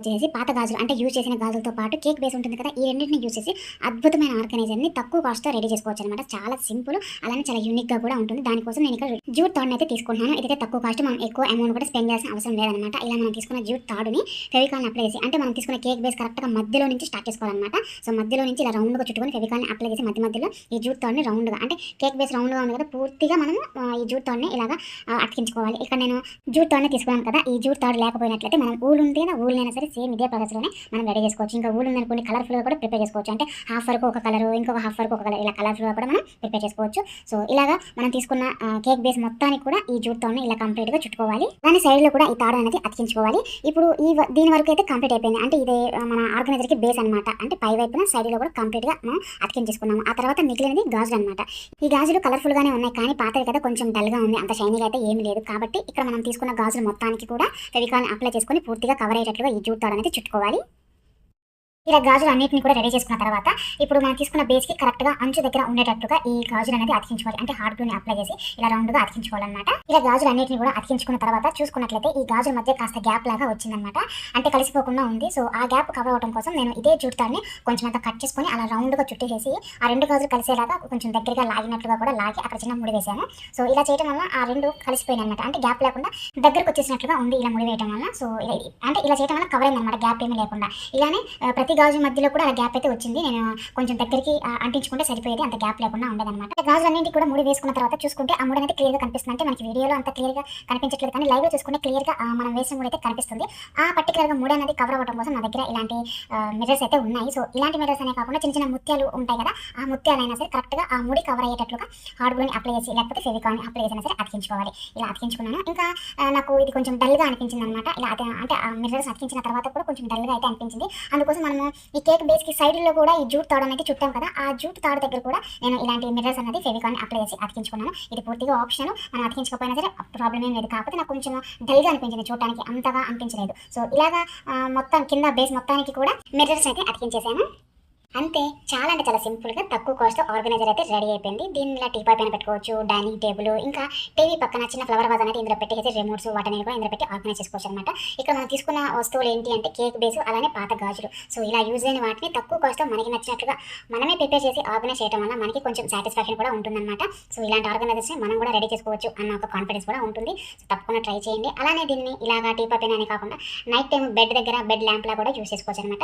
వచ్చేసి పాత గాజులు అంటే యూజ్ చేసిన గాజులతో పాటు కేక్ బేస్ ఉంటుంది కదా! ఈ రెండిటిని యూజ్ చేసి అద్భుతమైన ఆర్గనైజర్‌ని తక్కువ కాస్ట్‌తో రెడీ చేసుకోవచ్చనమాట. చాలా సింపుల్ అలానే చాలా యూనిక్‌గా కూడా ఉంటుంది. దానికోసం నేను ఇక్కడ జూట్ తాడునైతే తీసుకుంటున్నాను. ఇదైతే తక్కువ కాస్ట్, మనం ఎక్కువ అమౌంట్ కూడా స్పెండ్ చేయాల్సిన అవసరం లేదనమాట. ఇలా మనం తీసుకున్న జూట్ తాడుని ఫెవికాల్‌ని అప్లై చేసి, అంటే మనం తీసుకున్న కేక్ బేస్ కరెక్ట్‌గా మధ్యలో నుంచి స్టార్ట్ చేసుకోవాలనమాట. సో, మధ్యలో నుంచి ఇలా రౌండ్‌గా చుట్టుకొని ఫెవికాల్‌ని అప్లై చేసి మధ్యలో ఈ జూట్ తాడుని రౌండ్‌గా, అంటే కేక్ బేస్ రౌండ్‌గా ఉంది కదా! పూర్తిగా మనము ఈ జూట్ తాడుని ఇలాగా అతికించుకోవాలి. ఇక్కడ నేను జూట్ తాడుని తీసుకున్నాను కదా! ఈ జూట్ తాడు లేకపోయినట్లయితే మనం ఊలు ఉంటే ఊలునైనా సరే సేమ్ ఇదే ప్రాసెస్‌లోనే మనం రెడీ చేసుకోవచ్చు. ఇంకా ఊలు ఉందనుకోండి, కలర్‌ఫుల్‌గా కూడా ప్రిపేర్ చేసుకోవచ్చు. అంటే హాఫ్ వరకు ఒక కలరు, ఇంకొక హాఫ్ వరకు ఒక కలర్, ఇలా కలర్‌ఫుల్‌గా కూడా మనం ప్రిపేర్ చేసుకోవచ్చు. సో, ఇలాగా మనం తీసుకున్న కేక్ బేస్ మొత్తానికి కూడా ఈ జూట్ తాడుని ఇలా కంప్లీట్‌గా చుట్టుకోవాలి. అలానే సైడ్‌లో కూడా ఈ తాడు అనేది అతికించుకోవాలి. ఇప్పుడు దీని వరకు అయితే కంప్లీట్ అయిపోయింది. అంటే ఇదే మన ఆర్గనైజర్‌కి బేస్ అనమాట. అంటే పై వైపున సైడ్‌లో కూడా కంప్లీట్‌గా మనం అతికించేసుకున్నాము. ఆ తర్వాత మిగిలినది గాజులు అనమాట. ఈ గాజులు కలర్‌ఫుల్‌గానే ఉన్నాయి, కానీ పాతవి కదా, కొంచెం డల్‌గా ఉంది. అంత షైనీగా అయితే ఏమీ లేదు. కాబట్టి ఇక్కడ మనం తీసుకున్న గాజులు మొత్తానికి కూడా ఫెవికాల్‌ని అప్లై చేసుకొని పూర్తిగా కవర్ అయ్యేటట్లుగా ఈ జూట్ తాడు అనేది చుట్టుకోవాలి. ఇలా గాజులు అన్నిటిని కూడా రెడీ చేసుకున్న తర్వాత ఇప్పుడు మనం తీసుకున్న బేస్‌కి కరెక్ట్‌గా అంచు దగ్గర ఉండేటట్టుగా ఈ గాజులు అనేది అతికించుకోవాలి. అంటే హార్డ్ గ్లూని అప్లై చేసి ఇలా రౌండ్‌గా అతికించుకోవాలన్నమాట. ఇలా గాజులు అన్నిటిని కూడా అతికించుకున్న తర్వాత చూసుకున్నట్లయితే ఈ గాజుల మధ్య కాస్త గ్యాప్ లాగా వచ్చిందన్నమాట. అంటే కలిసిపోకుండా ఉంది. సో, ఆ గ్యాప్ కవర్ అవ్వడం కోసం నేను ఇదే జూట్ తాడుని కొంచెం అంతా కట్ చేసుకొని అలా రౌండ్‌గా చుట్టేసేసి ఆ 2 గాజులు కలిసేలాగా కొంచెం దగ్గరగా లాగినట్లుగా కూడా లాగి అక్కడ చిన్న ముడి వేశాను. సో, ఇలా చేయడం వల్ల ఆ 2 కలిసిపోయినాయన్నమాట. అంటే గ్యాప్ లేకుండా దగ్గరకొచ్చేసినట్లుగా ఉంది ఇలా ముడి వేయడం వల్ల. సో, ఇలా చేయడం వల్ల కవర్ అయిందన్నమాట, గ్యాప్ ఏమీ లేకుండా. ఇలానే ప్రతి గాజు మధ్యలో కూడా అలా గ్యాప్ అయితే వచ్చింది. నేను కొంచెం దగ్గరికి అంటించుకుంటే సరిపోయేది, అంత గ్యాప్ లేకుండా ఉండదన్నమాట. గాజులన్నింటికి కూడా ముడి వేసుకున్న తర్వాత చూసుకుంటే ఆ ముడి అనేది క్లియర్‌గా కనిపిస్తుంది. అంటే మనకి వీడియోలో అంత క్లియర్‌గా కనిపించట్లేదు, కానీ లైవ్‌లో చూసుకుంటే క్లియర్‌గా మనం వేసిన ముడి అయితే కనిపిస్తుంది. ఆ పర్టిక్యులర్‌గా ముడి అనేది కవర్ అవ్వడం కోసం నా దగ్గర ఇలాంటి మిర్రర్స్ అయితే ఉన్నాయి. సో, ఇలాంటి మిర్రర్స్ అనే కాకుండా చిన్న చిన్న ముత్యాలు ఉంటాయి కదా, ఆ ముత్యాలైనా సరే కరెక్ట్‌గా ఆ ముడి కవర్ అయ్యేటట్లుగా హార్డ్ గ్లూని అప్లై చేసి, లేకపోతే ఫెవికాల్‌ని అప్లై చేసినా సరే అతికించుకోవాలి. ఇలా అతికించుకున్నాను. ఇంకా నాకు ఇది కొంచెం డల్‌గా అనిపించిందనమాట. ఇలా అంటే ఆ మిర్రర్స్ అతికించిన తర్వాత కూడా కొంచెం డల్‌గా అయితే అనిపించింది. అందుకోసం మనము ఈ కేక్ బేస్‌కి సైడ్‌లో కూడా ఈ జూట్ తాడు అనేది చుట్టాం కదా, ఆ జూట్ తాడు దగ్గర కూడా నేను ఇలాంటి మిర్రర్స్ అనేది ఫెవికాల్‌ని అప్లై చేసి అతికించుకున్నాను. ఇది పూర్తిగా ఆప్షనల్. మనం అతికించకపోయినా సరే ప్రాబ్లమ్ ఏం లేదు. కాకపోతే నాకు కొంచెం డల్‌గా అనిపించింది, చూడటానికి అంతగా అనిపించలేదు. సో, ఇలాగా మొత్తం కింద బేస్ మొత్తానికి కూడా మిర్రర్స్ అయితే అతికించేసాను. అంతే. చాలా అంటే చాలా సింపుల్‌గా తక్కువ కాస్ట్‌తో ఆర్గనైజర్ అయితే రెడీ అయిపోయింది. దీన్ని ఇలా టీపాయ్ పైన పెట్టుకోవచ్చు, డైనింగ్ టేబుల్, ఇంకా టీవీ పక్కన చిన్న ఫ్లవర్ వాజ్ అనేది ఇందులో పెట్టేసి రిమోట్స్ వాటన్నిటిని కూడా ఇందులో పెట్టి ఆర్గనైజ్ చేసుకోవచ్చనమాట. ఇక్కడ మనం తీసుకున్న వస్తువులు ఏంటి అంటే కేక్ బేసు, అలానే పాత గాజులు. సో, ఇలా యూజ్ అయిన వాటిని తక్కువ కాస్ట్‌తో మనకి నచ్చినట్లుగా మనమే ప్రిపేర్ చేసి ఆర్గనైజ్ చేయడం వల్ల మనకి కొంచెం సాటిస్ఫాక్షన్ కూడా ఉంటుందన్నమాట. సో, ఇలాంటి ఆర్గనైజర్స్‌ని మనం కూడా రెడీ చేసుకోవచ్చు అన్న ఒక కాన్ఫిడెన్స్ కూడా ఉంటుంది. సో, తప్పకుండా ట్రై చేయండి. అలానే దీన్ని ఇలాగా టీపాయ్ పైన అనే కాకుండా నైట్ టైమ్ బెడ్ దగ్గర బెడ్ ల్యాంప్‌లా కూడా యూజ్ చేసుకోవచ్చనమాట.